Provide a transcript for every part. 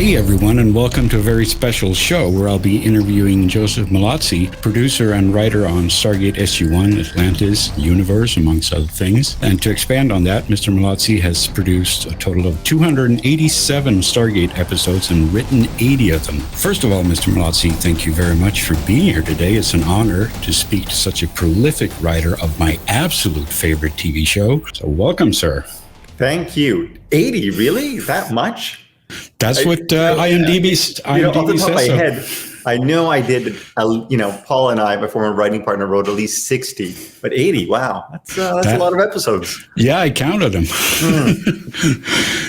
Hey everyone, and welcome to a very special show where I'll be interviewing Joseph Mallozzi, producer and writer on Stargate SG-1, Atlantis, Universe, amongst other things. And to expand on that, Mr. Mallozzi has produced a total of 287 Stargate episodes and written 80 of them. First of all, Mr. Mallozzi, thank you very much for being here today. It's an honor to speak to such a prolific writer of my absolute favorite TV show. So welcome, sir. Thank you. 80, really? That much? That's what IMDb off the top of my says. head, I know I did, Paul and I, my former writing partner, wrote at least 60, but 80, wow. That's a lot of episodes. Yeah, I counted them.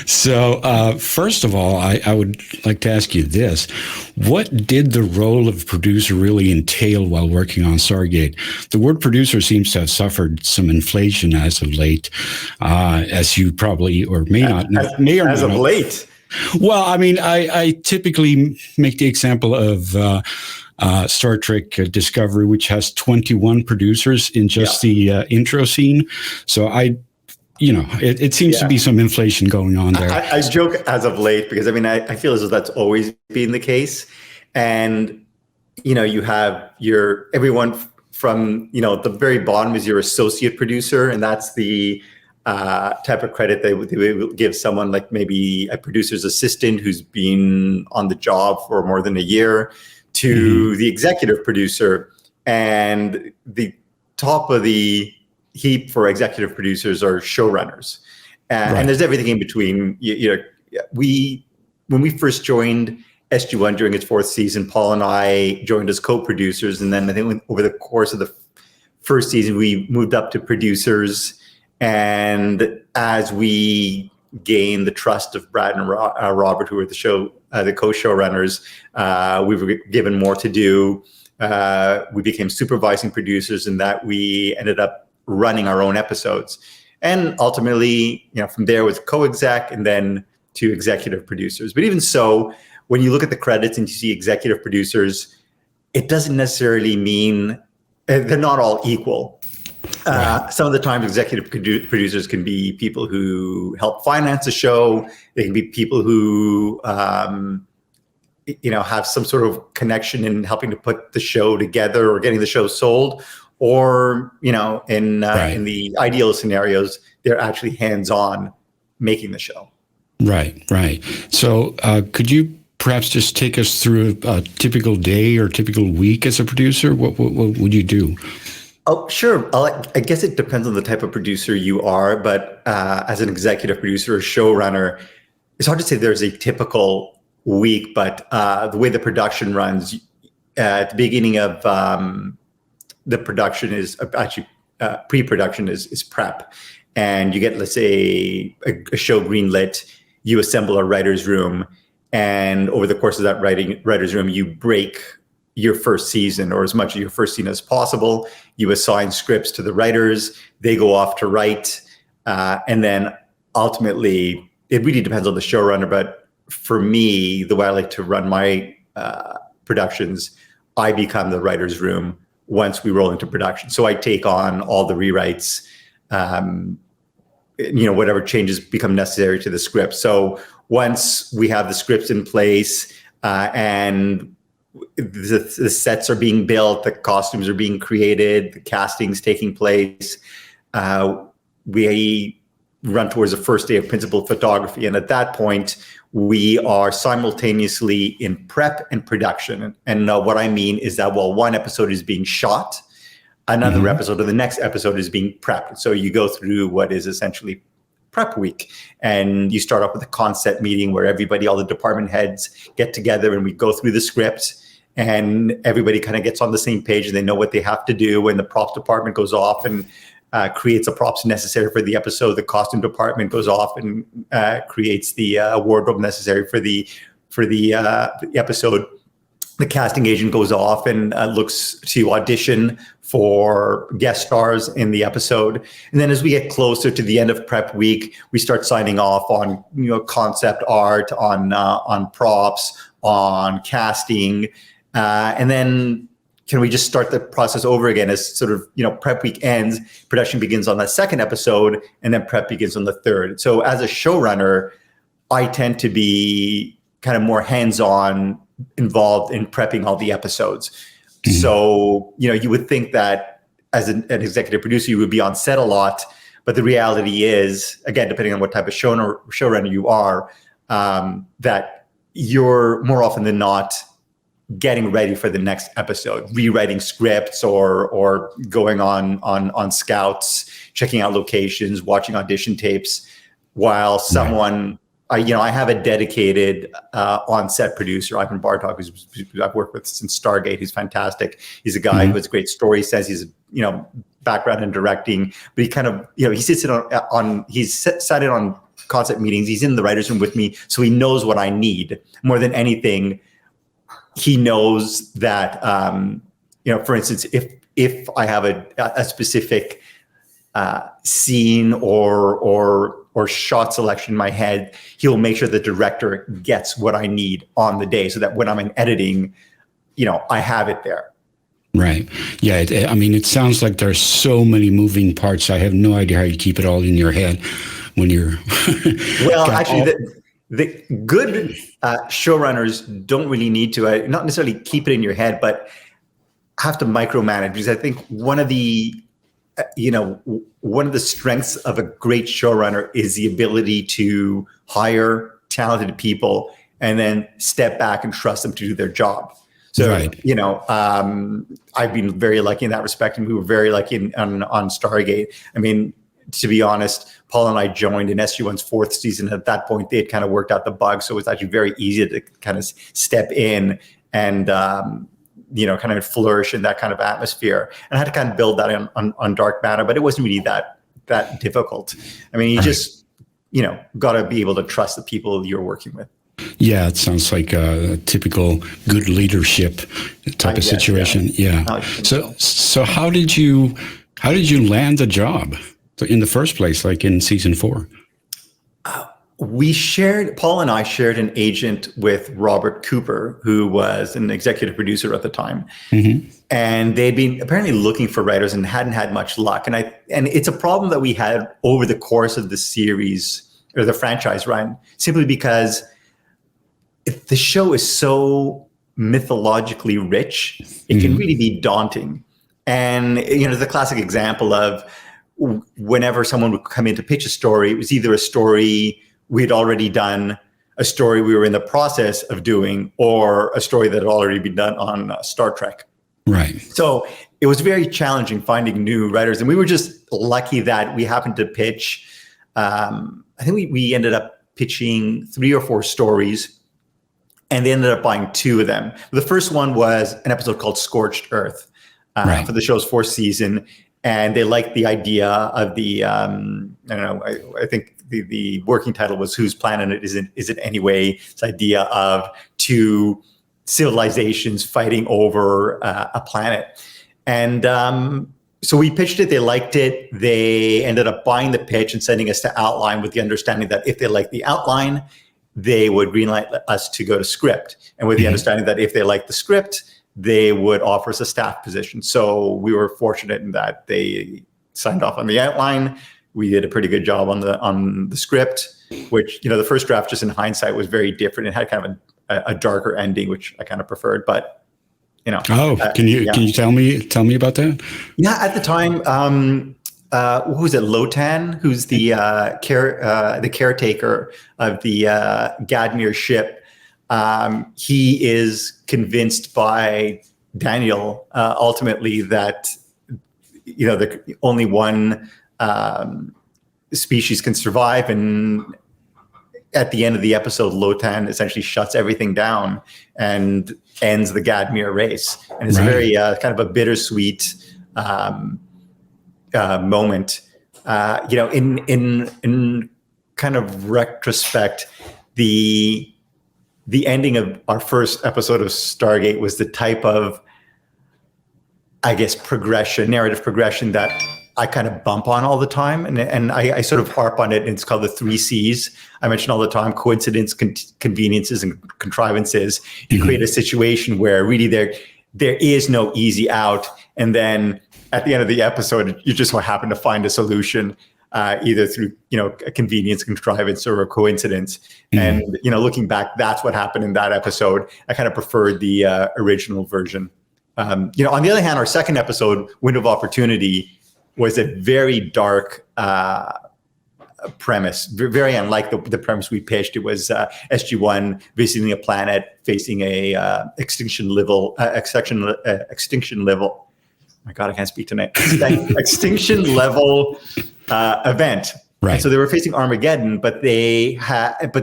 So first of all, I would like to ask you this. What did the role of producer really entail while working on Stargate? The word producer seems to have suffered some inflation as of late, as you probably or may or not know. Late. Well, I mean, I typically make the example of Star Trek Discovery, which has 21 producers in just the intro scene. So it seems to be some inflation going on there. I joke as of late because, I feel as though that's always been the case. And, you have everyone from, the very bottom is your associate producer, and that's the type of credit they would give someone like maybe a producer's assistant who's been on the job for more than a year to the executive producer. And the top of the heap for executive producers are showrunners. And there's everything in between. When we first joined SG-1 during its fourth season, Paul and I joined as co-producers. And then I think over the course of the first season, we moved up to producers. And as we gained the trust of Brad and Robert, who were the co-showrunners, we were given more to do. We became supervising producers, and that we ended up running our own episodes. And ultimately, from there was co-exec and then to executive producers. But even so, when you look at the credits and you see executive producers, it doesn't necessarily mean they're not all equal. Some of the times executive producers can be people who help finance a show. They can be people who, have some sort of connection in helping to put the show together or getting the show sold. Or, in the ideal scenarios, they're actually hands-on making the show. Right. So could you perhaps just take us through a typical day or typical week as a producer? What would you do? Oh, sure. I guess it depends on the type of producer you are, but as an executive producer or showrunner, it's hard to say there's a typical week, but the way the production runs, at the beginning of the production is actually pre-production is prep. And you get, let's say, a show greenlit, you assemble a writer's room, and over the course of that writer's room, you break your first season or as much of your first season as possible. You assign scripts to the writers, they go off to write. And then ultimately, it really depends on the showrunner. But for me, the way I like to run my productions, I become the writer's room once we roll into production. So I take on all the rewrites, whatever changes become necessary to the script. So once we have the scripts in place and the sets are being built, the costumes are being created, the casting's taking place, we run towards the first day of principal photography. And at that point, we are simultaneously in prep and production. And what I mean is that while one episode is being shot, another episode of the next episode is being prepped. So you go through what is essentially prep week, and you start off with a concept meeting where everybody, all the department heads get together and we go through the script, and everybody kind of gets on the same page and they know what they have to do. And the props department goes off and creates the props necessary for the episode. The costume department goes off and creates the wardrobe necessary for the episode. The casting agent goes off and looks to audition for guest stars in the episode. And then as we get closer to the end of prep week, we start signing off on concept art, on props, on casting. And then can we just start the process over again as sort of, prep week ends, production begins on the second episode, and then prep begins on the third. So as a showrunner, I tend to be kind of more hands-on involved in prepping all the episodes. So, you would think that as an executive producer, you would be on set a lot. But the reality is, again, depending on what type of showrunner you are, that you're more often than not getting ready for the next episode, rewriting scripts or going on scouts, checking out locations, watching audition tapes, while someone, I have a dedicated on-set producer, Ivan Bartok, who I've worked with since Stargate. He's fantastic. He's a guy who has great story sense. He's, background in directing, but he kind of, he sits in he's sat in on concept meetings. He's in the writer's room with me. So he knows what I need more than anything. He knows that, for instance, if I have a specific scene or shot selection in my head, he'll make sure the director gets what I need on the day, so that when I'm in editing, I have it there. Right. Yeah. It sounds like there's so many moving parts. I have no idea how you keep it all in your head when you're. Well, actually, the good showrunners don't really need to, not necessarily keep it in your head, but have to micromanage, because I think one of the strengths of a great showrunner is the ability to hire talented people and then step back and trust them to do their job. So, I've been very lucky in that respect, and we were very lucky on Stargate. To be honest, Paul and I joined in SG1's fourth season. At that point, they had kind of worked out the bugs, so it was actually very easy to kind of step in and kind of flourish in that kind of atmosphere. And I had to kind of build that on Dark Matter, but it wasn't really that difficult. You just got to be able to trust the people you're working with. Yeah, it sounds like a typical good leadership type of situation. Yeah. So how did you land the job in the first place, like in season 4? Paul and I shared an agent with Robert Cooper, who was an executive producer at the time. Mm-hmm. And they'd been apparently looking for writers and hadn't had much luck. And it's a problem that we had over the course of the series or the franchise run, simply because the show is so mythologically rich, it can really be daunting. And, the classic example of whenever someone would come in to pitch a story, it was either a story we'd already done, a story we were in the process of doing, or a story that had already been done on Star Trek. Right. So it was very challenging finding new writers. And we were just lucky that we happened to pitch, I think we ended up pitching 3 or 4 stories, and they ended up buying 2 of them. The first one was an episode called Scorched Earth for the show's 4th season. And they liked the idea of the, I think the working title was Whose Planet Is It Anyway? This idea of 2 civilizations fighting over a planet. And so we pitched it, they liked it. They ended up buying the pitch and sending us to outline, with the understanding that if they liked the outline, they would greenlight us to go to script. And with the understanding that if they liked the script, they would offer us a staff position. So we were fortunate in that they signed off on the outline. We did a pretty good job on the script, which, the first draft, just in hindsight, was very different. It had kind of a darker ending, which I kind of preferred, but can you tell me about that? Yeah, at the time, who was it? Lotan, who's the caretaker of the Gadmir ship. He is convinced by Daniel ultimately that the only one species can survive, and at the end of the episode, Lotan essentially shuts everything down and ends the Gadmir race, and it's a very kind of a bittersweet moment. In kind of retrospect, the ending of our first episode of Stargate was the type of, I guess, narrative progression that I kind of bump on all the time. And I sort of harp on it, and it's called the 3 C's. I mention all the time: coincidence, conveniences, and contrivances. You create a situation where really there is no easy out. And then at the end of the episode, you just happen to find a solution. either through, a convenience, contrivance, or a coincidence. And, looking back, that's what happened in that episode. I kind of preferred the original version. On the other hand, our second episode, Window of Opportunity, was a very dark premise, very unlike the premise we pitched. It was SG-1 visiting a planet facing a extinction level. My God, I can't speak tonight. Extinction level event. Right. And so they were facing Armageddon, but they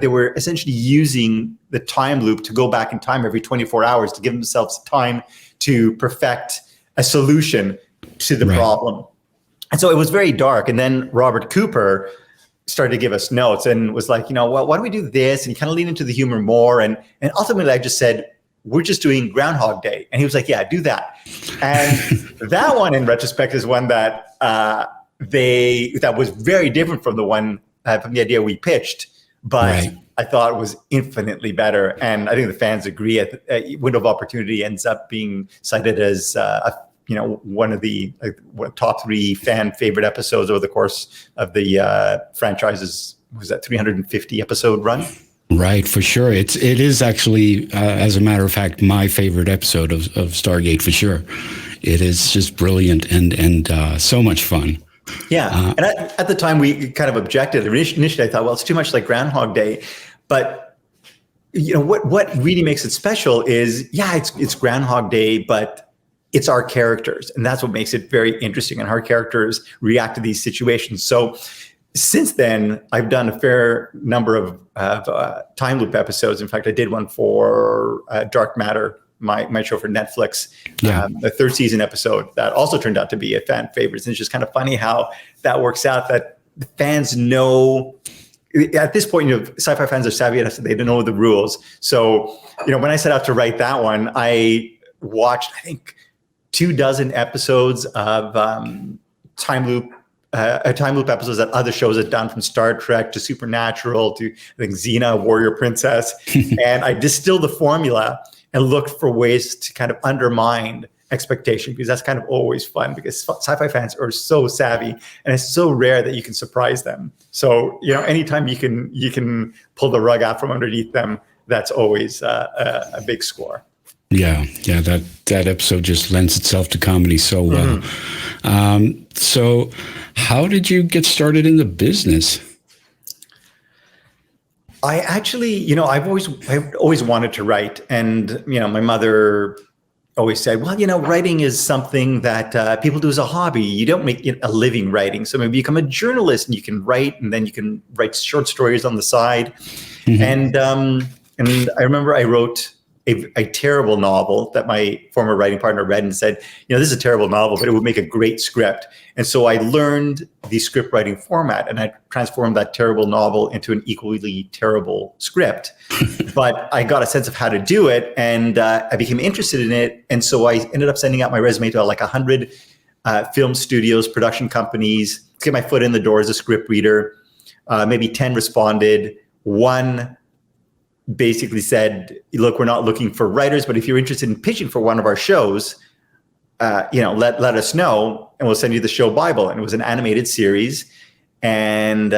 were essentially using the time loop to go back in time every 24 hours to give themselves time to perfect a solution to the problem. And so it was very dark. And then Robert Cooper started to give us notes and was like, well, why don't we do this? And he kind of leaned into the humor more. And ultimately I just said, we're just doing Groundhog Day. And he was like, yeah, do that. And that one in retrospect is one that that was very different from the one, from the idea we pitched, but I thought it was infinitely better. And I think the fans agree. Window of Opportunity ends up being cited as one of the top 3 fan favorite episodes over the course of the franchise's, was that 350 episode run? Right, for sure. It is actually, as a matter of fact, my favorite episode of Stargate, for sure. It is just brilliant and so much fun. Yeah, and at the time we kind of objected. Initially, I thought, well, it's too much like Groundhog Day. But what really makes it special is, it's Groundhog Day, but it's our characters, and that's what makes it very interesting. And our characters react to these situations. So since then, I've done a fair number of time loop episodes. In fact, I did one for Dark Matter, my show for Netflix, the 3rd season episode that also turned out to be a fan favorite. And it's just kind of funny how that works out, that the fans know. At this point, sci-fi fans are savvy enough that they don't know the rules. So, when I set out to write that one, I watched, I think, 24 episodes of time loop episodes that other shows had done, from Star Trek to Supernatural to, I think, Xena, Warrior Princess. And I distilled the formula and looked for ways to kind of undermine expectation, because that's kind of always fun, because sci-fi fans are so savvy and it's so rare that you can surprise them. So, anytime you can pull the rug out from underneath them, that's always a big score. Yeah, that episode just lends itself to comedy so well. So how did you get started in the business? I actually, I've always wanted to write. And, my mother always said, well, writing is something that people do as a hobby. You don't make a living writing. So maybe become a journalist and you can write, and then you can write short stories on the side. And I remember I wrote a terrible novel that my former writing partner read and said, this is a terrible novel, but it would make a great script. And so I learned the script writing format, and I transformed that terrible novel into an equally terrible script. But I got a sense of how to do it, and I became interested in it. And so I ended up sending out my resume to like 100 film studios, production companies, to get my foot in the door as a script reader. Maybe 10 responded. One basically said, look, we're not looking for writers, but if you're interested in pitching for one of our shows, let us know, and we'll send you the show Bible. And it was an animated series, and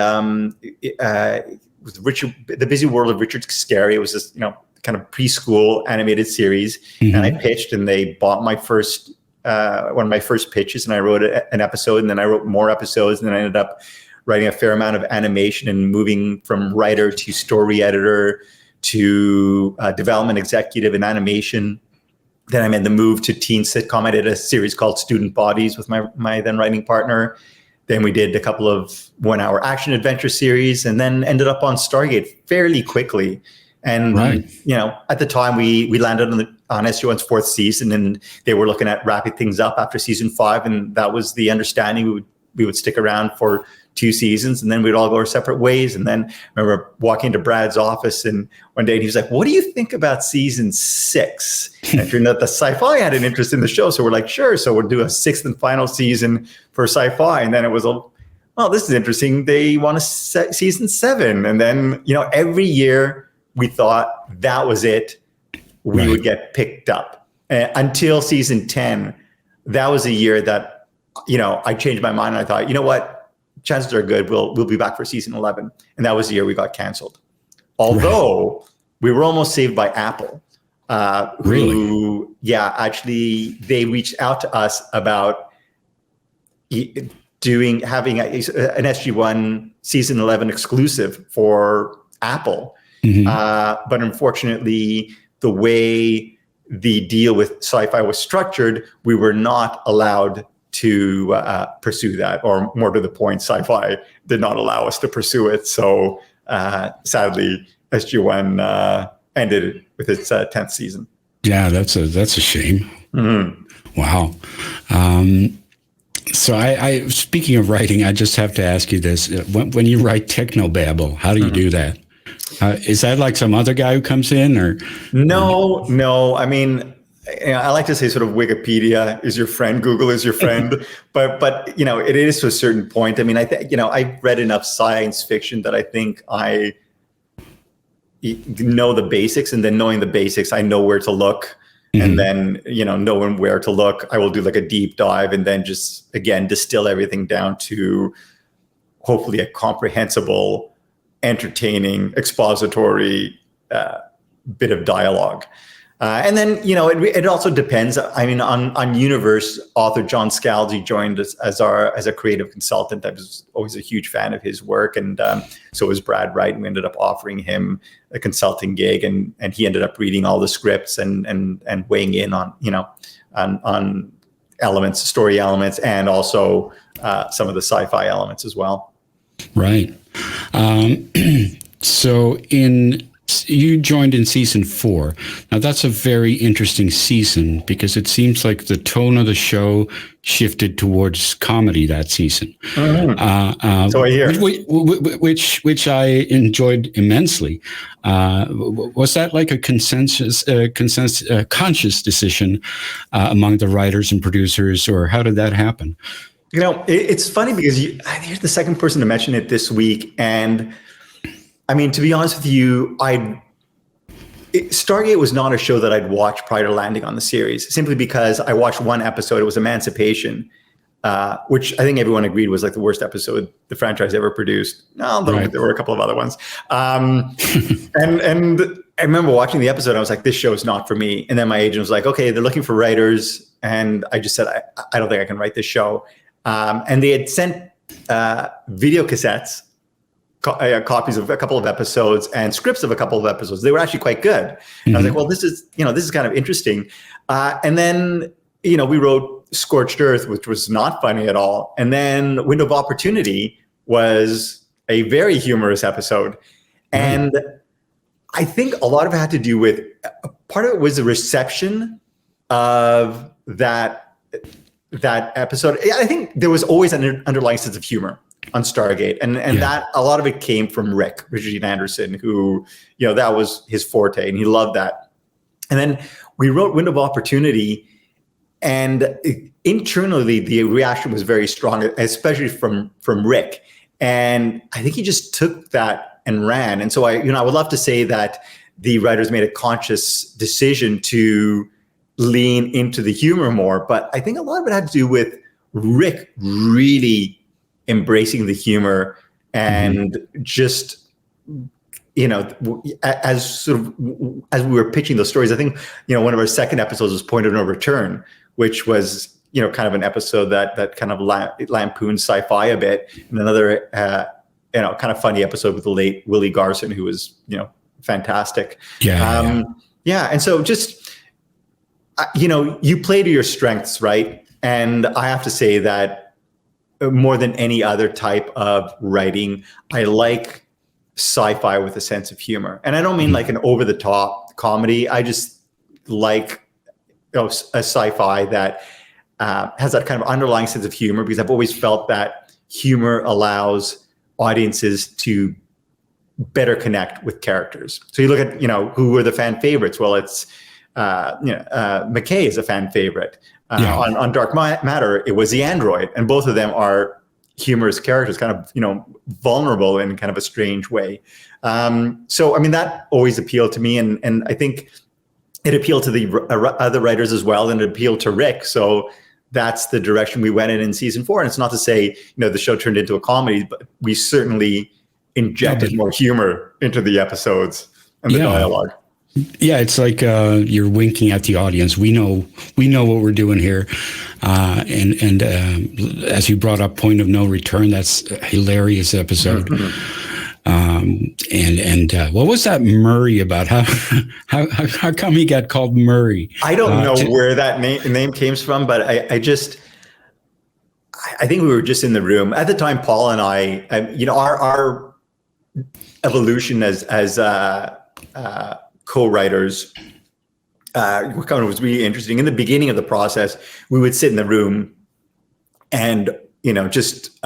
it was The Busy World of Richard Scarry. It was this, kind of preschool animated series. And I pitched, and they bought my first, one of my first pitches, and I wrote an episode, and then I wrote more episodes, and then I ended up writing a fair amount of animation and moving from writer to story editor to development executive in animation. Then I made the move to teen sitcom. I did a series called Student Bodies with my then writing partner. Then we did a couple of 1-hour action adventure series, and then ended up on Stargate fairly quickly. And at the time we landed on SG-1's 4th season, and they were looking at wrapping things up after season 5, and that was the understanding. We would stick around for 2 seasons, and then we'd all go our separate ways. And then I remember walking into Brad's office, and one day he was like, what do you think about season 6? And it turned out the Sci-Fi had an interest in the show. So we're like, sure. So we'll do a 6th and final season for Sci-Fi. And then it was, this is interesting. They want a season 7. And then, every year we thought that was it. We would get picked up until season 10. That was a year that, I changed my mind, and I thought, you know what? chances are good we'll be back for season 11. And that was the year we got canceled. Although we were almost saved by Apple. Really? Actually, they reached out to us about having an SG1 season 11 exclusive for Apple. But unfortunately, the way the deal with Sci-Fi was structured, we were not allowed to pursue that, or more to the point, Sci-Fi did not allow us to pursue it. So sadly, SG1 ended with its 10th season. Yeah, that's a shame. Wow. So I speaking of writing, I just have to ask you this: when you write technobabble, how do you do that? Is that like some other guy who comes in, or no? I mean, I like to say sort of Wikipedia is your friend, Google is your friend, but it is to a certain point. I mean, I've read enough science fiction that I think I know the basics, and then knowing the basics, I know where to look. And then, knowing where to look, I will do like a deep dive and then just, again, distill everything down to hopefully a comprehensible, entertaining, expository bit of dialogue. And then, it also depends. I mean, on Universe, author John Scalzi joined us as a creative consultant. I was always a huge fan of his work, and so was Brad Wright. And we ended up offering him a consulting gig, and he ended up reading all the scripts and weighing in on on elements, story elements, and also some of the sci-fi elements as well. Right. So you joined in season 4. Now that's a very interesting season because it seems like the tone of the show shifted towards comedy that season. So I hear. Which I enjoyed immensely. Was that like a conscious decision among the writers and producers, or how did that happen? It's funny because you're the second person to mention it this week, and I mean, to be honest with you, Stargate was not a show that I'd watched prior to landing on the series, simply because I watched one episode. It was Emancipation, which I think everyone agreed was like the worst episode the franchise ever produced. No, there were a couple of other ones. And I remember watching the episode. I was like, this show is not for me. And then my agent was like, okay, they're looking for writers. And I just said, I don't think I can write this show. And they had sent video cassettes, copies of a couple of episodes and scripts of a couple of episodes. They were actually quite good. And I was like, well, this is kind of interesting. And then, we wrote Scorched Earth, which was not funny at all. And then Window of Opportunity was a very humorous episode. And I think a lot of it had to do with, part of it was the reception of that episode. I think there was always an underlying sense of humor on Stargate, and that a lot of it came from Richard Dean Anderson, who that was his forte, and he loved that. And then we wrote Window of Opportunity, and internally the reaction was very strong, especially from Rick. And I think he just took that and ran. And so I would love to say that the writers made a conscious decision to lean into the humor more, but I think a lot of it had to do with Rick really embracing the humor and just, as we were pitching those stories, I think, one of our second episodes was Point of No Return, which was, kind of an episode that kind of lampooned sci-fi a bit, and another, kind of funny episode with the late Willie Garson, who was, fantastic. And so just, you play to your strengths, right? And I have to say that more than any other type of writing, I like sci-fi with a sense of humor. And I don't mean like an over-the-top comedy. I just like a sci-fi that has that kind of underlying sense of humor, because I've always felt that humor allows audiences to better connect with characters. So you look at, who were the fan favorites? Well, it's, McKay is a fan favorite. On Dark Matter, it was the android, and both of them are humorous characters, kind of, vulnerable in kind of a strange way. So, I mean, that always appealed to me, and I think it appealed to the other writers as well, and it appealed to Rick. So that's the direction we went in season 4. And it's not to say, the show turned into a comedy, but we certainly injected more humor into the episodes and the dialogue. Yeah, it's like you're winking at the audience. We know what we're doing here, and as you brought up, Point of No Return. That's a hilarious episode. And what was that Murray about? How come he got called Murray? I don't know where that name came from, but I think we were just in the room at the time. Paul and I, our evolution as co-writers was really interesting. In the beginning of the process, we would sit in the room and just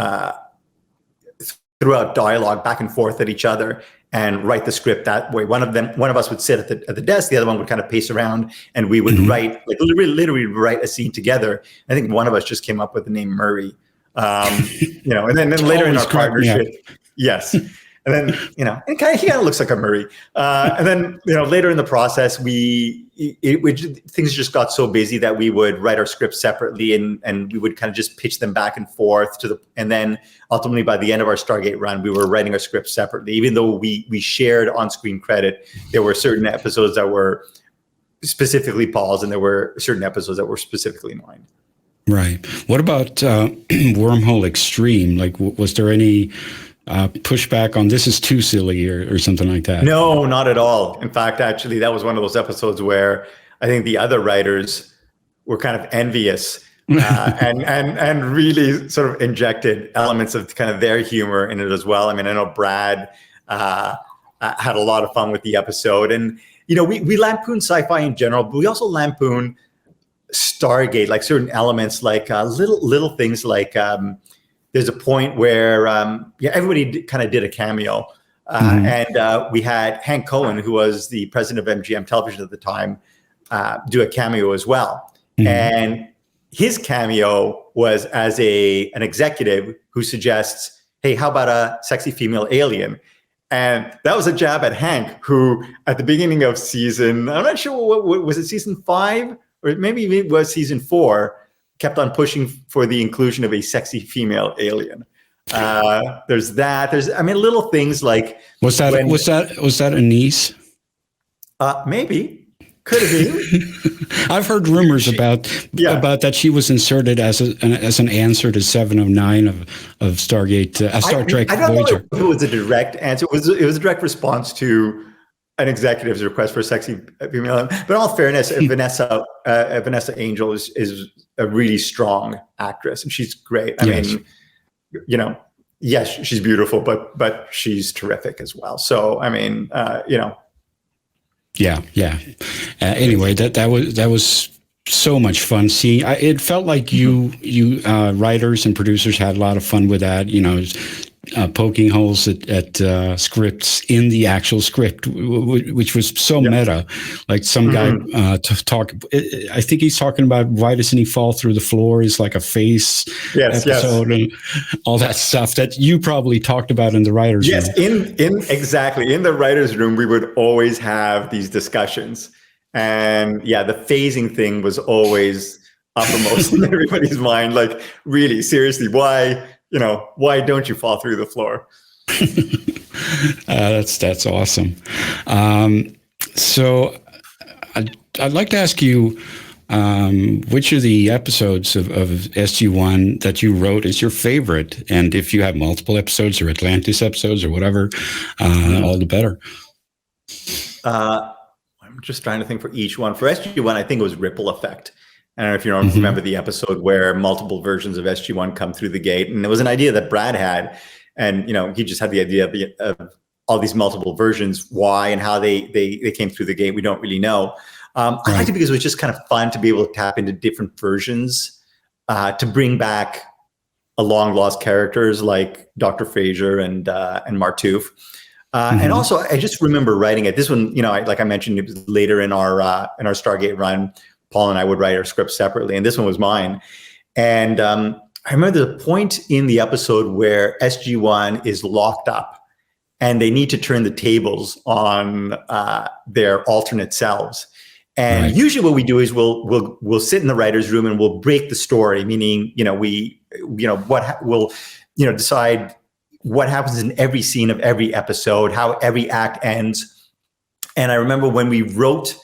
throw out dialogue back and forth at each other and write the script that way. One of us would sit at the desk, the other one would kind of pace around, and we would write, like literally write a scene together. I think one of us just came up with the name Murray, and then later in our partnership, yes. And then, he kind of looks like a Murray. And then, later in the process, things just got so busy that we would write our scripts separately, and we would kind of just pitch them back and forth and then ultimately by the end of our Stargate run, we were writing our scripts separately. Even though we shared on-screen credit, there were certain episodes that were specifically Paul's, and there were certain episodes that were specifically mine. Right. What about Wormhole Extreme? Like, was there any pushback on this is too silly or something like that? No, not at all. In fact, actually, that was one of those episodes where I think the other writers were kind of envious and really sort of injected elements of kind of their humor in it as well. I mean, I know Brad had a lot of fun with the episode, and we lampoon sci-fi in general, but we also lampoon Stargate, like certain elements, like little things like. There's a point where everybody kind of did a cameo, and we had Hank Cohen, who was the president of MGM Television at the time, do a cameo as well. And his cameo was as an executive who suggests, "Hey, how about a sexy female alien?" And that was a jab at Hank, who at the beginning of season, I'm not sure what was it, season 5 or maybe it was season 4. Kept on pushing for the inclusion of a sexy female alien. There's that. There's, little things like was that Anise? Maybe could have been. I've heard rumors about that she was inserted as an answer to 7 of 9 of Stargate, Star Trek. I don't Voyager. know if it was a direct answer. It was a direct response to an executive's request for a sexy female. But in all fairness, Vanessa Angel is a really strong actress, and she's great. I mean, yes, she's beautiful, but she's terrific as well. So, Yeah. Anyway, that was so much fun. See, it felt like you writers and producers had a lot of fun with that. Poking holes at scripts in the actual script, which was so meta. Like some guy talk. I think he's talking about why doesn't he fall through the floor? Is like a face episode and all that stuff that you probably talked about in the writers' room. Yes, in the writers' room, we would always have these discussions, and the phasing thing was always uppermost in everybody's mind. Like, really, seriously, why? Why don't you fall through the floor? That's awesome. So I'd like to ask you, which of the episodes of SG-1 that you wrote is your favorite? And if you have multiple episodes or Atlantis episodes or whatever, all the better. I'm just trying to think for each one. For SG-1, I think it was Ripple Effect. I don't know if you remember the episode where multiple versions of SG-1 come through the gate. And it was an idea that Brad had. And, he just had the idea of all these multiple versions, why and how they came through the gate. We don't really know. I liked it because it was just kind of fun to be able to tap into different versions, to bring back a long lost characters like Dr. Frasier and Martouf. And also, I just remember writing it. This one, like I mentioned, it was later in our Stargate run. Paul and I would write our script separately, and this one was mine. And I remember the point in the episode where SG-1 is locked up, and they need to turn the tables on their alternate selves. And Right. usually what we do is we'll sit in the writer's room and we'll break the story, meaning, we'll decide what happens in every scene of every episode, how every act ends. And I remember when we wrote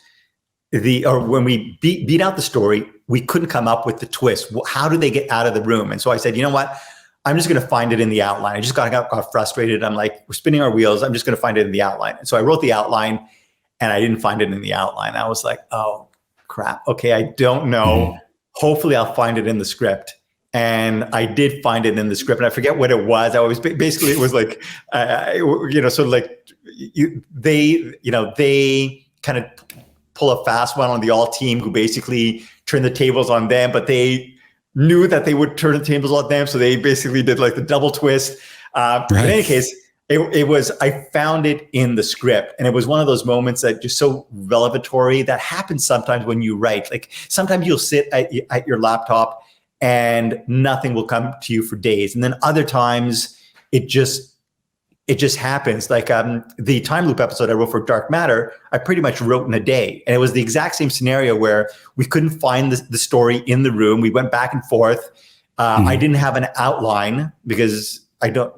when we beat out the story, we couldn't come up with the twist. How do they get out of the room? And so I said, you know what? I'm just going to find it in the outline. I just got frustrated. I'm like, we're spinning our wheels. I'm just going to find it in the outline. And so I wrote the outline and I didn't find it in the outline. I was like, oh, crap. Okay, I don't know. Mm-hmm. Hopefully I'll find it in the script. And I did find it in the script. And I forget what it was. I was basically, it was like, sort of like they kind of pull a fast one on the all team who basically turn the tables on them, but they knew that they would turn the tables on them. So they basically did like the double twist. Right. In any case, it was, I found it in the script, and it was one of those moments that just so revelatory. That happens sometimes when you write. Like sometimes you'll sit at your laptop and nothing will come to you for days. And then other times it just happens. Like the time loop episode I wrote for Dark Matter, I pretty much wrote in a day. And it was the exact same scenario where we couldn't find the story in the room. We went back and forth. I didn't have an outline because I don't,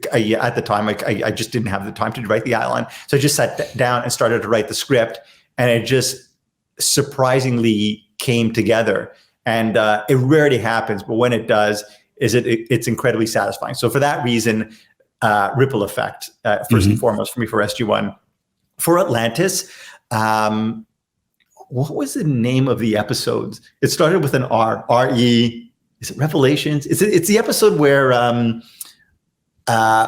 at the time, I just didn't have the time to write the outline. So I just sat down and started to write the script, and it just surprisingly came together. And it rarely happens, but when it does, it's incredibly satisfying. So for that reason, ripple effect, first and foremost for me for SG-1. For Atlantis, what was the name of the episodes? It started with an R, R-E, is it Revelations? It's the episode where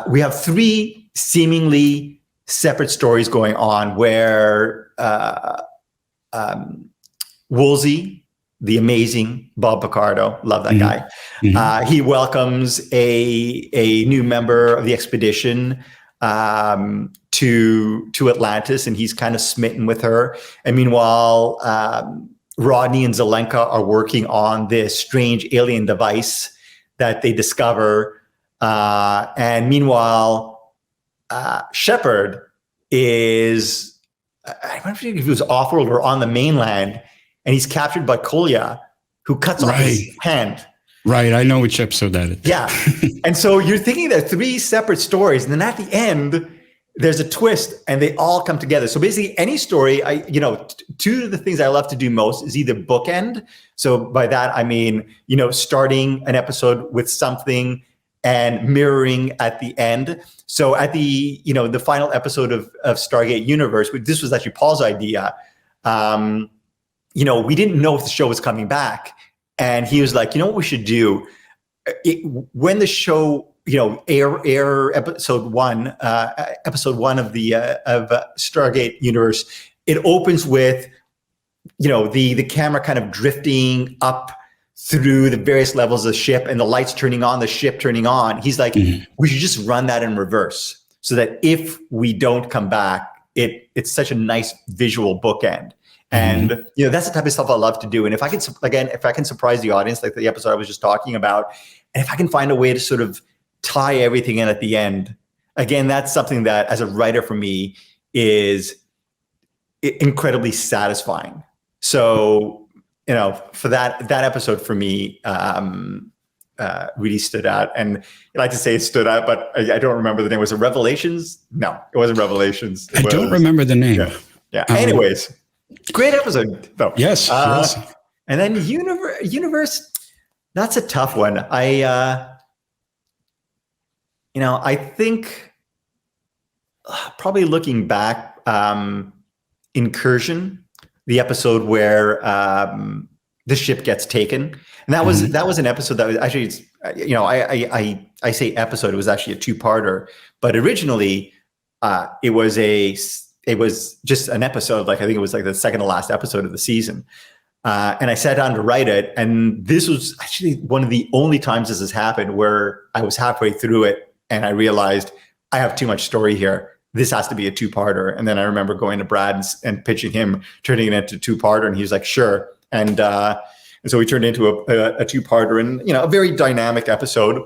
we have three seemingly separate stories going on where Woolsey, the amazing Bob Picardo, love that guy. He welcomes a new member of the expedition to Atlantis, and he's kind of smitten with her. And meanwhile, Rodney and Zelenka are working on this strange alien device that they discover. And meanwhile, Shepard is, I don't know if he was off-world or on the mainland, and he's captured by Kolya, who cuts off his hand. Right, I know which episode that is. Yeah, and so you're thinking there are three separate stories, and then at the end, there's a twist, and they all come together. So basically, any story, two of the things I love to do most is either bookend. So by that I mean, starting an episode with something and mirroring at the end. So at the final episode of Stargate Universe, this was actually Paul's idea. We didn't know if the show was coming back. And he was like, what we should do? When the show, air episode one of the Stargate Universe, it opens with, the camera kind of drifting up through the various levels of the ship and the lights turning on, the ship turning on. He's like, we should just run that in reverse so that if we don't come back, it's such a nice visual bookend. And that's the type of stuff I love to do. And if I can surprise the audience, like the episode I was just talking about, and if I can find a way to sort of tie everything in at the end, again, that's something that as a writer for me is incredibly satisfying. So, for that episode for me, really stood out. And I like to say it stood out, but I don't remember the name. Was it Revelations? No, it wasn't Revelations. I don't remember the name. Yeah. Anyways. Great episode, though. Yes. And then Universe, that's a tough one. I think probably looking back, Incursion, the episode where the ship gets taken, and that was an episode that was actually, I say episode, it was actually a two-parter, but originally it was just an episode, I think it was the second to last episode of the season. And I sat down to write it. And this was actually one of the only times this has happened where I was halfway through it and I realized I have too much story here. This has to be a two-parter. And then I remember going to Brad and pitching him, turning it into a two-parter. And he was like, sure. And so we turned into a two-parter and, a very dynamic episode.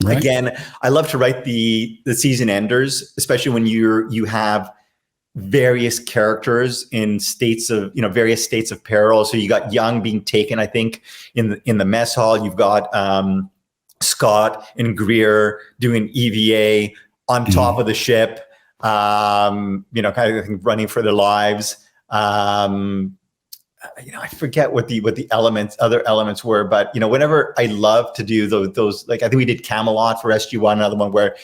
Right. Again, I love to write the season enders, especially when you have various characters in various states of peril. So you got Young being taken, I think, in the mess hall. You've got Scott and Greer doing EVA on top of the ship, kind of running for their lives. I forget what the other elements were, but whenever I love to do those, like I think we did Camelot for SG1, another one where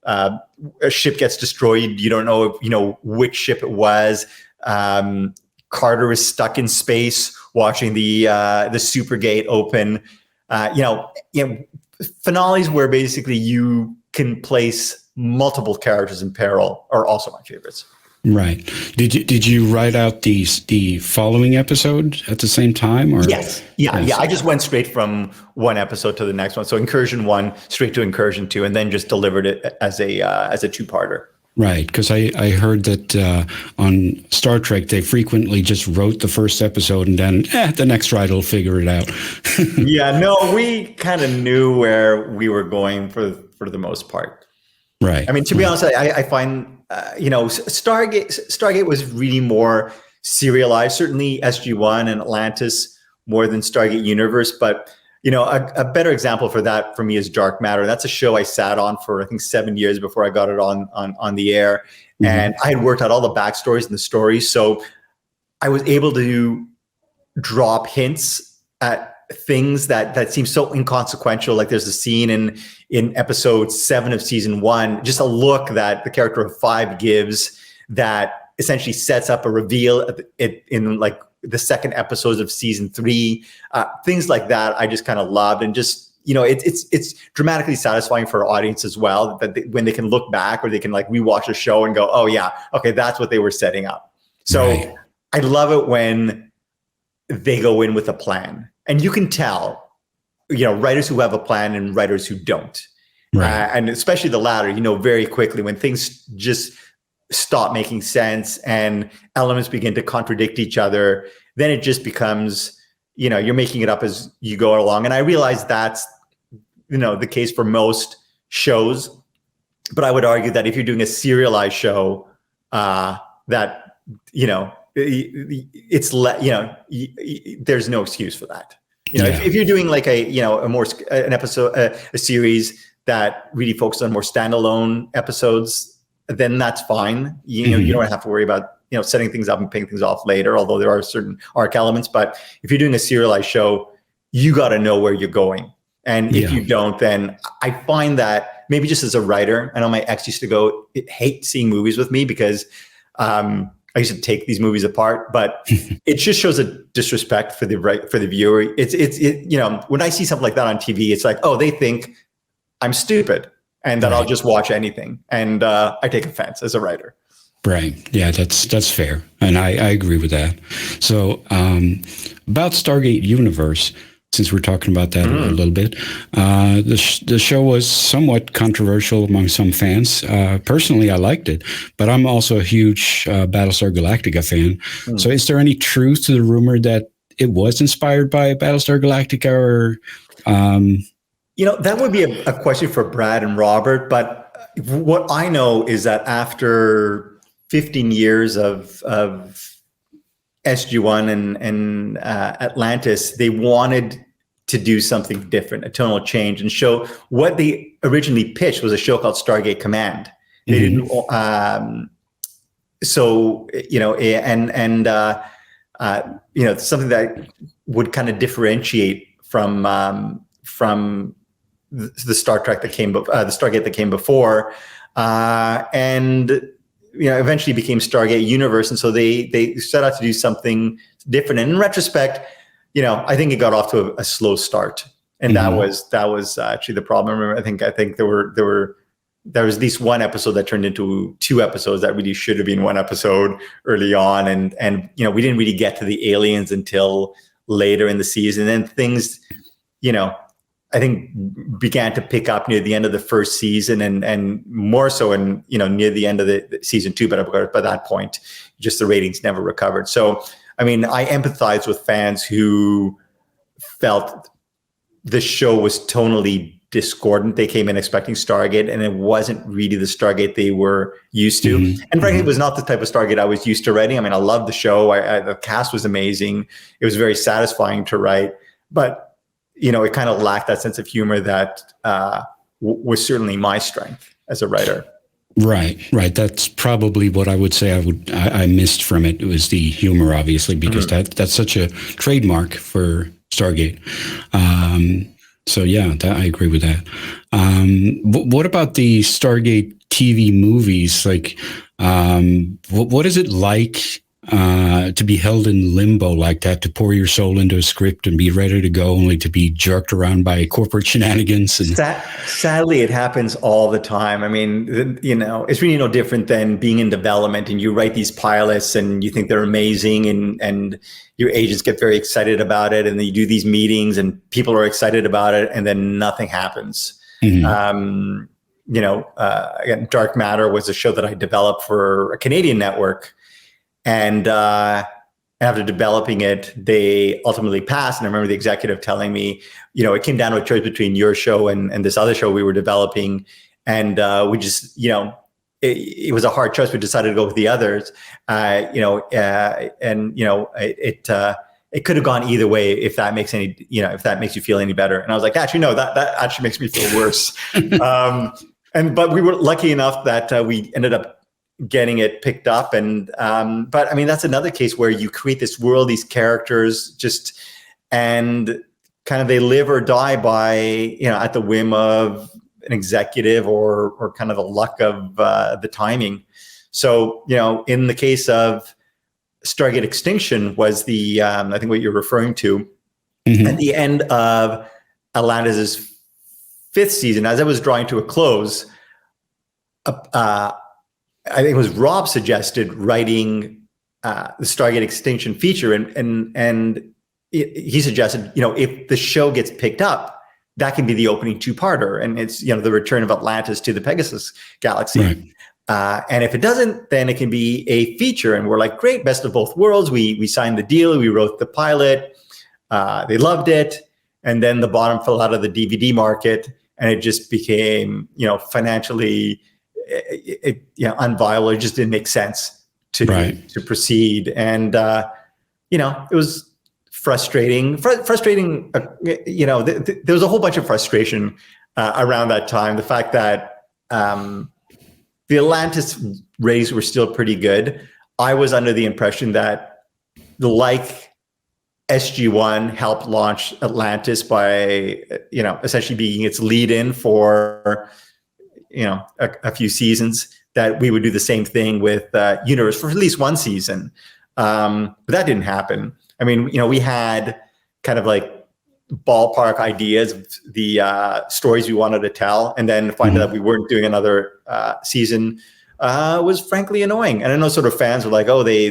a ship gets destroyed, you don't know which ship it was. Carter is stuck in space watching the Supergate open. Finales where basically you can place multiple characters in peril are also my favorites. Right. Did you write out the following episode at the same time? Or? Yes. Yeah. I just went straight from one episode to the next one. So Incursion 1 straight to Incursion 2, and then just delivered it as a two-parter. Right, because I heard that on Star Trek they frequently just wrote the first episode and then the next writer will figure it out. Yeah. No, we kind of knew where we were going for the most part. Right. I mean, to be honest, I find. Stargate was really more serialized, certainly SG1 and Atlantis more than Stargate Universe. But, a better example for that for me is Dark Matter. That's a show I sat on for, I think, 7 years before I got it on the air. Mm-hmm. And I had worked out all the backstories and the stories. So I was able to drop hints at things that seem so inconsequential. Like there's a scene in episode 7 of season 1, just a look that the character of 5 gives that essentially sets up a reveal in like the second episodes of season 3. Things like that I just kind of loved, and just it's dramatically satisfying for our audience as well, that when they can look back or they can like rewatch a show and go, oh yeah, okay, that's what they were setting up. So right. I love it when they go in with a plan. And you can tell, writers who have a plan and writers who don't. Right. And especially the latter, very quickly when things just stop making sense and elements begin to contradict each other, then it just becomes, you're making it up as you go along. And I realize that's, the case for most shows. But I would argue that if you're doing a serialized show, it's there's no excuse for that. If you're doing like a series that really focuses on more standalone episodes, then that's fine. You don't have to worry about setting things up and paying things off later, although there are certain arc elements. But if you're doing a serialized show, you got to know where you're going. And if you don't, then I find that maybe just as a writer, I know my ex used to hate seeing movies with me because I used to take these movies apart, but it just shows a disrespect for the viewer. It's when I see something like that on TV, it's like, oh, they think I'm stupid and that I'll just watch anything, and I take offense as a writer. Right. Yeah, that's fair, and I agree with that. So about Stargate Universe, since we're talking about that a little bit, the show was somewhat controversial among some fans. Personally, I liked it, but I'm also a huge Battlestar Galactica fan. So is there any truth to the rumor that it was inspired by Battlestar Galactica, or? That would be a question for Brad and Robert, but what I know is that after 15 years of SG1 and Atlantis, they wanted to do something different, a tonal change, and show what they originally pitched was a show called Stargate Command. They didn't, something that would kind of differentiate from the Star Trek that came, the Stargate that came before, and eventually became Stargate Universe. And so they set out to do something different. And in retrospect, I think it got off to a slow start, and that was actually the problem. I remember, I think there was at least one episode that turned into 2 episodes that really should have been 1 episode early on, and we didn't really get to the aliens until later in the season. And things, I think began to pick up near the end of the first season, and more so in near the end of the season 2. But by that point, just the ratings never recovered. So I mean, I empathize with fans who felt the show was tonally discordant. They came in expecting Stargate, and it wasn't really the Stargate they were used to. And frankly, it was not the type of Stargate I was used to writing. I mean, I loved the show. The cast was amazing. It was very satisfying to write, but it kind of lacked that sense of humor that was certainly my strength as a writer. Right. That's probably what I would say I missed from it. It was the humor, obviously, because that's such a trademark for Stargate. So yeah, I agree with that. What about the Stargate TV movies? Like, what is it like to be held in limbo like that, to pour your soul into a script and be ready to go, only to be jerked around by corporate shenanigans? And sadly, it happens all the time. I mean, it's really no different than being in development and you write these pilots and you think they're amazing, and your agents get very excited about it, and then you do these meetings and people are excited about it, and then nothing happens. Again, Dark Matter was a show that I developed for a Canadian network. And after developing it, they ultimately passed. And I remember the executive telling me, it came down to a choice between your show and this other show we were developing. And we just, it was a hard choice. We decided to go with the others. It could have gone either way, if that makes you feel any better. And I was like, actually, no, that actually makes me feel worse. But we were lucky enough that we ended up getting it picked up. But I mean, that's another case where you create this world, these characters and kind of they live or die by, at the whim of an executive or kind of the luck of the timing. So, in the case of Stargate Extinction was the, I think what you're referring to, at the end of Atlantis' 5th season, as it was drawing to a close, I think it was Rob suggested writing the Stargate Extinction feature, and he suggested, if the show gets picked up, that can be the opening 2-parter, and it's the return of Atlantis to the Pegasus galaxy. Right. And if it doesn't, then it can be a feature. And we're like, great, best of both worlds. We signed the deal. We wrote the pilot. They loved it, and then the bottom fell out of the DVD market, and it just became financially unviable. It just didn't make sense to proceed. And, it was frustrating. There was a whole bunch of frustration around that time. The fact that the Atlantis ratings were still pretty good. I was under the impression that SG-1 helped launch Atlantis by, essentially being its lead-in for a few seasons, that we would do the same thing with Universe for at least one season. But that didn't happen. I mean, we had kind of like ballpark ideas of the stories we wanted to tell, and then finding that we weren't doing another season was frankly annoying. And I know sort of fans were like, oh, they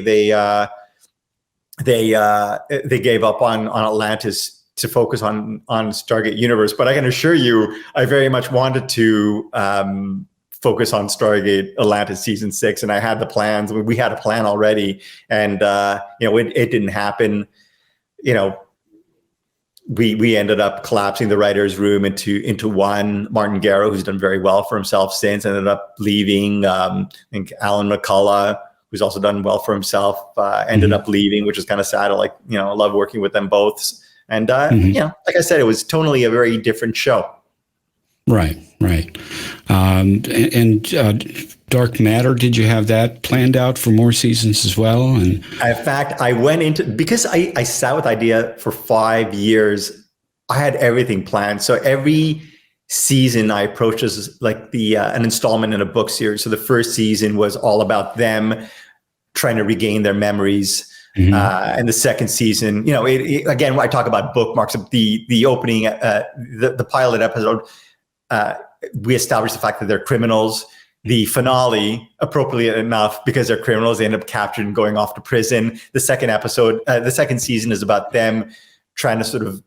gave up on Atlantis to focus on Stargate Universe. But I can assure you, I very much wanted to focus on Stargate Atlantis season 6, and I had the plans. We had a plan already, and it didn't happen. We ended up collapsing the writers' room into one. Martin Garrow, who's done very well for himself since, ended up leaving. I think Alan McCullough, who's also done well for himself, ended up leaving, which is kind of sad. I love working with them both. And, like I said, it was tonally a very different show. Right. And Dark Matter, did you have that planned out for more seasons as well? And in fact, I went into, because I sat with the idea for 5 years, I had everything planned. So every season I approached as like an installment in a book series. So the first season was all about them trying to regain their memories. And the second season, again, I talk about bookmarks. The opening, the pilot episode, we established the fact that they're criminals. The finale, appropriate enough, because they're criminals, they end up captured and going off to prison. The second episode, the second season is about them trying to sort of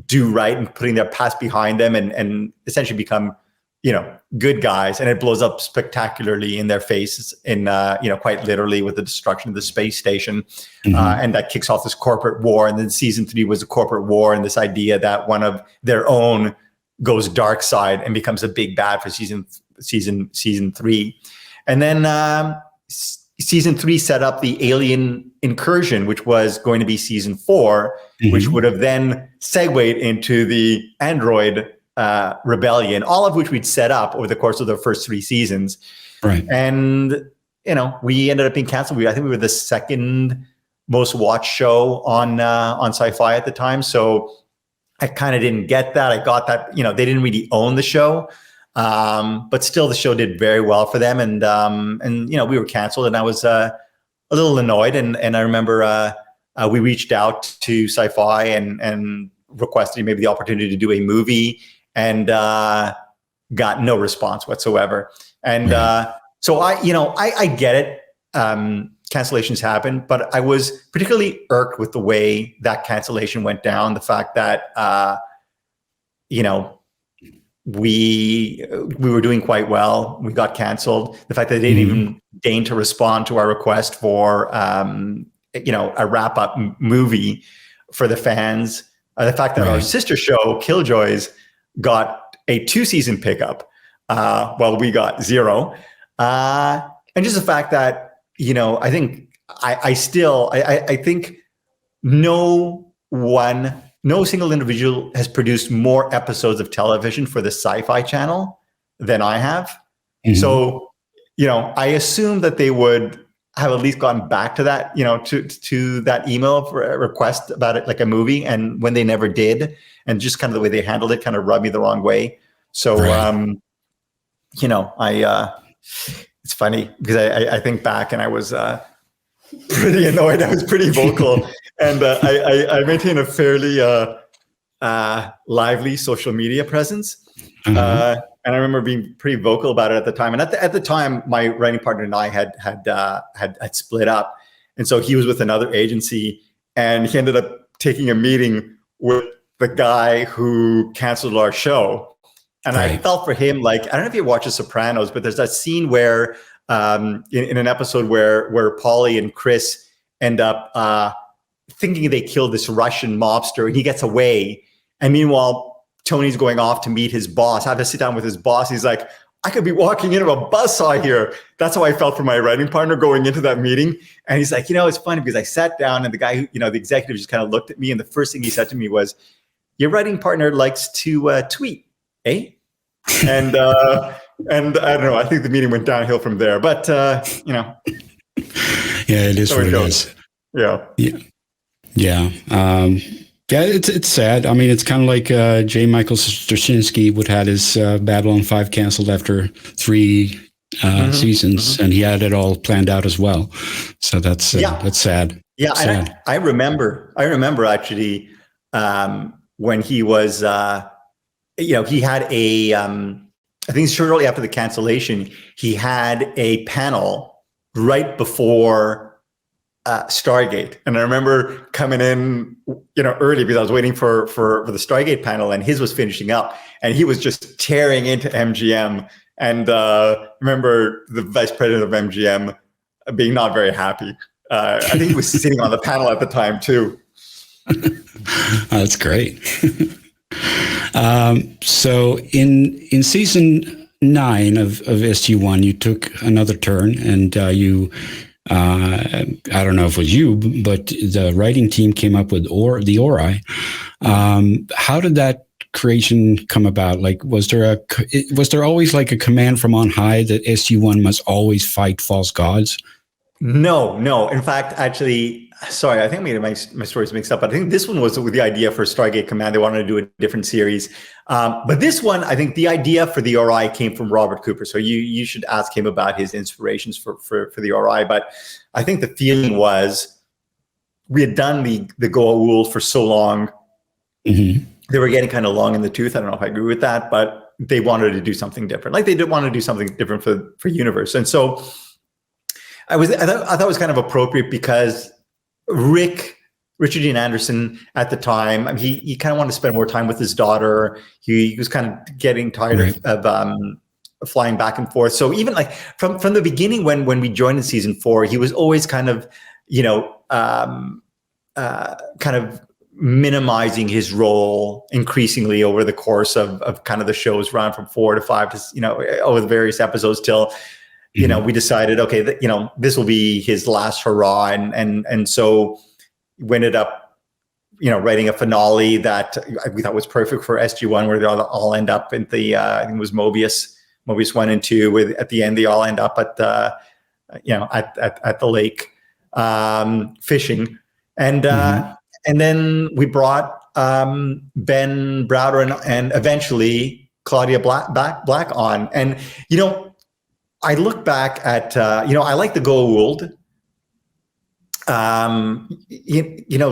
do right and putting their past behind them and essentially become, good guys. And it blows up spectacularly in their faces, quite literally, with the destruction of the space station. And that kicks off this corporate war. And then season 3 was a corporate war, and this idea that one of their own, goes dark side and becomes a big bad for season 3. And then season 3 set up the alien incursion, which was going to be season 4, which would have then segued into the android rebellion, all of which we'd set up over the course of the first 3 seasons. Right. And, we ended up being canceled. I think we were the second most watched show on Sci-Fi at the time. So I kind of didn't get that. I got that, they didn't really own the show. But still the show did very well for them. And we were canceled, and I was a little annoyed. And I remember we reached out to Sci-Fi and requested maybe the opportunity to do a movie, and got no response whatsoever. And so I get it. Cancellations happen, but I was particularly irked with the way that cancellation went down. The fact that, we were doing quite well. We got canceled. The fact that they didn't even deign to respond to our request for, a wrap-up movie for the fans. The fact that our sister show, Killjoys, got a 2-season pickup, while we got 0. And just the fact that, I think I think no single individual has produced more episodes of television for the Sci-Fi Channel than I have. So, I assume that they would have at least gotten back to that, to that email for a request about it, like a movie. And when they never did, and just kind of the way they handled it kind of rubbed me the wrong way. So, it's funny because I think back and I was pretty annoyed. I was pretty vocal, and I maintain a fairly lively social media presence. And I remember being pretty vocal about it at the time. And at the time, my writing partner and I had split up, and so he was with another agency, and he ended up taking a meeting with the guy who canceled our show. And I felt for him, like, I don't know if you watch The Sopranos, but there's that scene where in an episode where Paulie and Chris end up thinking they killed this Russian mobster, and he gets away. And meanwhile, Tony's going off to meet his boss. I had to sit down with his boss. He's like, I could be walking into a buzzsaw here. That's how I felt for my writing partner going into that meeting. And he's like, it's funny because I sat down and the guy who, the executive just kind of looked at me. And the first thing he said to me was, your writing partner likes to tweet. Eh? And I don't know. I think the meeting went downhill from there. But yeah, it is what it is. Yeah. It's sad. I mean, it's kind of like J. Michael Straczynski would had his Babylon 5 canceled after 3 seasons, and he had it all planned out as well. So that's sad. Yeah, sad. And I remember actually when he was. He had I think shortly after the cancellation, he had a panel right before Stargate. And I remember coming in, early because I was waiting for the Stargate panel, and his was finishing up, and he was just tearing into MGM. And remember the vice president of MGM being not very happy. I think he was sitting on the panel at the time too. That's great. So in season 9 of SG1, you took another turn, and you, I don't know if it was you, but the writing team came up with the Ori. How did that creation come about? Like, was there always like a command from on high that SG1 must always fight false gods? No. In fact, actually, sorry, I think my stories mixed up. But I think this one was with the idea for Stargate Command. They wanted to do a different series. But this one, I think the idea for the Ori came from Robert Cooper. So you should ask him about his inspirations for the Ori. But I think the feeling was we had done the Goa'uld for so long. They were getting kind of long in the tooth. I don't know if I agree with that, but they wanted to do something different. Like they did want to do something different for Universe. And so I thought it was kind of appropriate because Richard Dean Anderson at the time, I mean, he kind of wanted to spend more time with his daughter. He was kind of getting tired of flying back and forth. So even like from the beginning, when we joined in season 4, he was always kind of, kind of minimizing his role increasingly over the course of kind of the show's run from 4 to 5 to, over the various episodes till, we decided, okay, that, this will be his last hurrah. And so we ended up, writing a finale that we thought was perfect for SG1, where they all end up in the, I think it was Mobius 1 and 2, with at the end, they all end up at the, at the lake, fishing. And then we brought Ben Browder and eventually Claudia Black on. And, I look back at, I like the Goa'uld.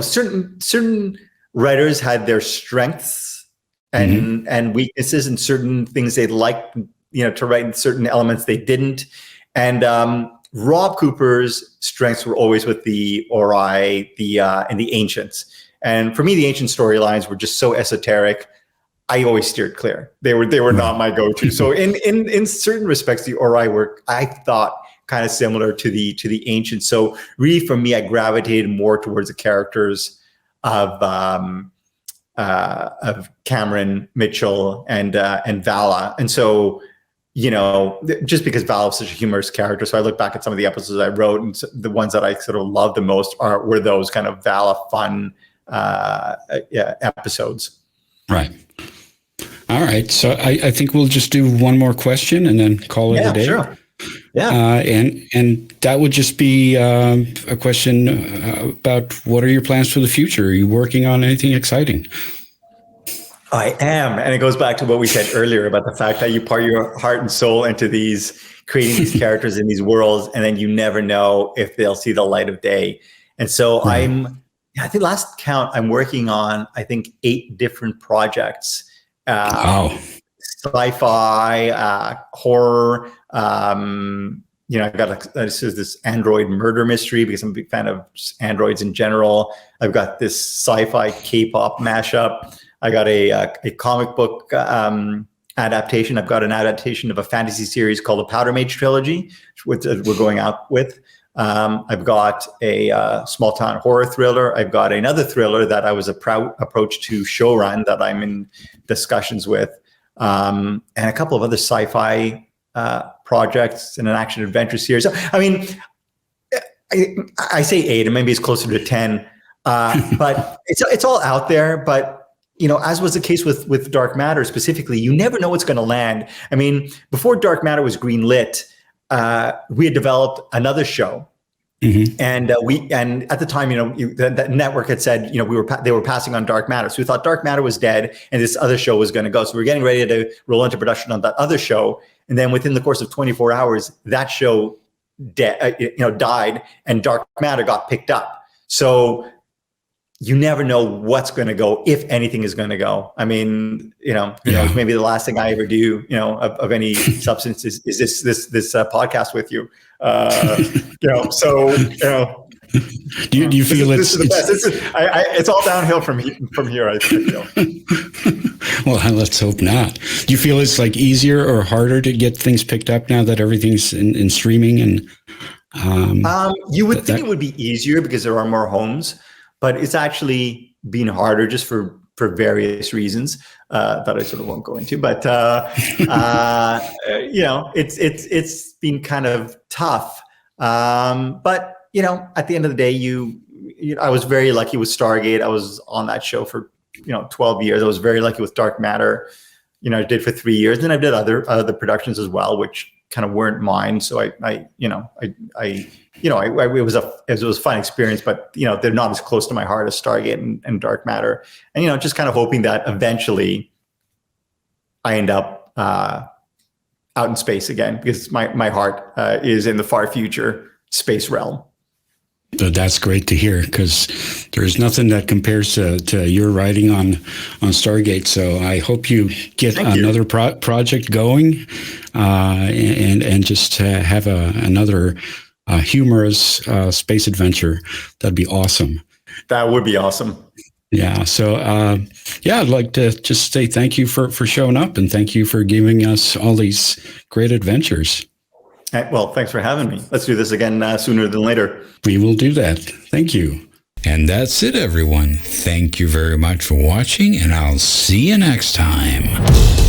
Certain writers had their strengths and weaknesses, and certain things they liked, to write, certain elements they didn't. And Rob Cooper's strengths were always with the Ori, and the Ancients. And for me, the Ancient storylines were just so esoteric. I always steered clear. They were not my go-to. So in certain respects, the Ori work, I thought, kind of similar to the Ancients. So really, for me, I gravitated more towards the characters of Cameron, Mitchell, and Vala. And so, just because Val is such a humorous character, so I look back at some of the episodes I wrote, and the ones that I sort of loved the most were those kind of Vala fun episodes. Right. All right. So I think we'll just do one more question and then call it a day. Sure. Yeah. And that would just be a question about what are your plans for the future? Are you working on anything exciting? I am. And it goes back to what we said earlier about the fact that you pour your heart and soul into creating these characters in these worlds, and then you never know if they'll see the light of day. And so I think last count, I'm working on, 8 different projects. Sci-fi, horror. I've got this android murder mystery because I'm a big fan of androids in general. I've got this sci-fi K-pop mashup. I got a comic book adaptation. I've got an adaptation of a fantasy series called the Powder Mage Trilogy, which we're going out with. I've got a small town horror thriller. I've got another thriller that I was approached to showrun that I'm in discussions with, and a couple of other sci-fi projects and an action adventure series. So, I mean, I say 8, and maybe it's closer to 10, but it's all out there. But as was the case with Dark Matter specifically, you never know what's going to land. I mean, before Dark Matter was greenlit, we had developed another show, and at the time, the network had said, they were passing on Dark Matter, so we thought Dark Matter was dead, and this other show was going to go. So we were getting ready to roll into production on that other show, and then within the course of 24 hours, that show died, and Dark Matter got picked up. So you never know what's going to go, if anything is going to go. I mean, maybe the last thing I ever do, of any substance is this podcast with you. Do you feel this is the best? It's all downhill from here. I feel. Well, let's hope not. Do you feel it's like easier or harder to get things picked up now that everything's in streaming? And you would think it would be easier because there are more homes. But it's actually been harder just for various reasons that I sort of won't go into. But it's been kind of tough. But at the end of the day, I was very lucky with Stargate. I was on that show for 12 years. I was very lucky with Dark Matter. I did for 3 years. Then I did other productions as well, which kind of weren't mine. So it was a fun experience, but they're not as close to my heart as Stargate and Dark Matter. And just kind of hoping that eventually I end up out in space again, because my heart is in the far future space realm. So that's great to hear, because there's nothing that compares to your writing on Stargate. So I hope you get another project going, and just have another humorous space adventure. That'd be awesome. That would be awesome. Yeah. So I'd like to just say thank you for showing up, and thank you for giving us all these great adventures. Well, thanks for having me. Let's do this again sooner than later. We will do that. Thank you. And that's it, everyone. Thank you very much for watching, and I'll see you next time.